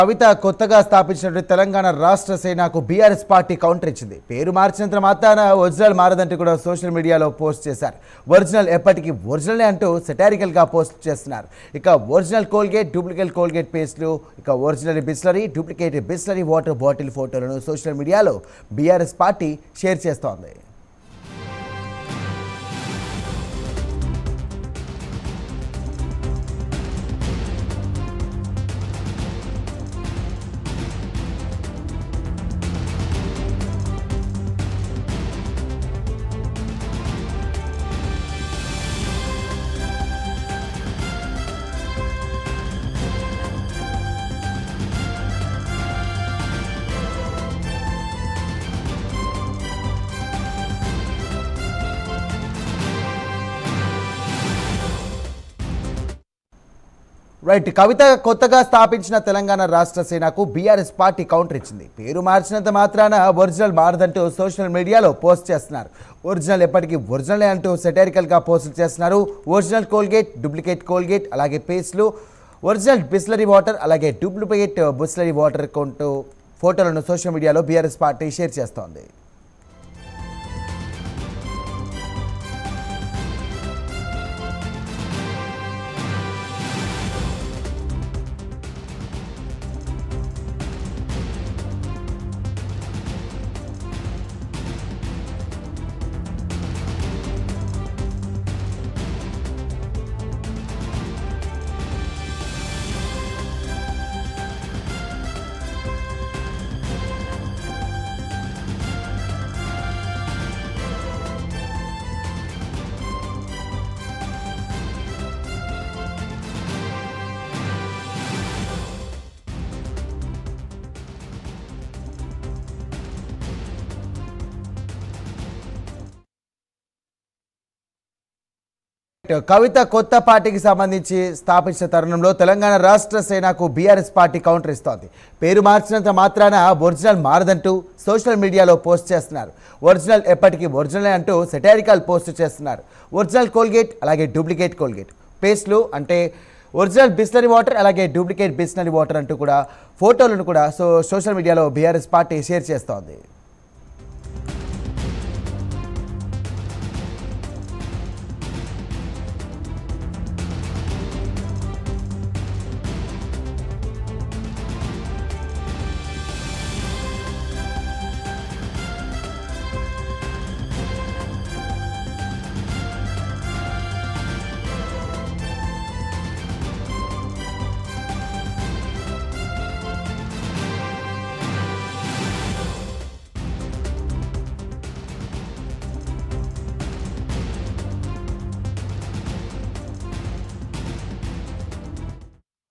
కవిత కొత్తగా స్థాపించినటువంటి తెలంగాణ రాష్ట్ర సేనకు బీఆర్ఎస్ పార్టీ కౌంటర్ ఇచ్చింది. పేరు మార్చినంత మాత్రాన ఒరిజినల్ మారదంటూ కూడా సోషల్ మీడియాలో పోస్ట్ చేశారు. ఒరిజినల్ ఎప్పటికీ ఒరిజినలే అంటూ సెటారికల్గా పోస్ట్ చేస్తున్నారు. ఇక ఒరిజినల్ కోల్గేట్, డూప్లికేట్ కోల్గేట్ పేస్ట్లు, ఇక original Bisleri, duplicate Bisleri water bottle ఫోటోలను సోషల్ మీడియాలో బీఆర్ఎస్ పార్టీ షేర్ చేస్తోంది. రైట్, కవిత కొత్తగా స్థాపించిన తెలంగాణ రాష్ట్ర సేనకు బీఆర్ఎస్ పార్టీ కౌంటర్ ఇచ్చింది. పేరు మార్చినంత మాత్రాన ఒరిజినల్ మారదంటూ సోషల్ మీడియాలో పోస్ట్ చేస్తున్నారు. ఒరిజినల్ ఎప్పటికీ ఒరిజినలే అంటూ సెటారికల్గా పోస్ట్ చేస్తున్నారు. ఒరిజినల్ కోల్గేట్, డూప్లికేట్ కోల్గేట్, అలాగే పేస్ట్లు, ఒరిజినల్ బిస్లరీ వాటర్, అలాగే డూప్లికేట్ బిస్లరీ వాటర్ కొంటూ ఫోటోలను సోషల్ మీడియాలో బీఆర్ఎస్ పార్టీ షేర్ చేస్తోంది. కవిత కొత్త పార్టీకి సంబంధించి స్థాపించిన తరుణంలో తెలంగాణ రాష్ట్ర సేనకు బీఆర్ఎస్ పార్టీ కౌంటర్ ఇస్తోంది. పేరు మార్చినంత మాత్రాన ఒరిజినల్ మారదంటూ సోషల్ మీడియాలో పోస్ట్ చేస్తున్నారు. ఒరిజినల్ ఎప్పటికీ ఒరిజినలే అంటూ సెటారికల్ పోస్ట్ చేస్తున్నారు. ఒరిజినల్ కోల్గేట్, అలాగే డూప్లికేట్ కోల్గేట్ పేస్ట్లు, అంటే ఒరిజినల్ బిస్లరీ వాటర్, అలాగే డూప్లికేట్ బిస్లరీ వాటర్ అంటూ కూడా ఫోటోలను కూడా సోషల్ మీడియాలో బీఆర్ఎస్ పార్టీ షేర్ చేస్తోంది.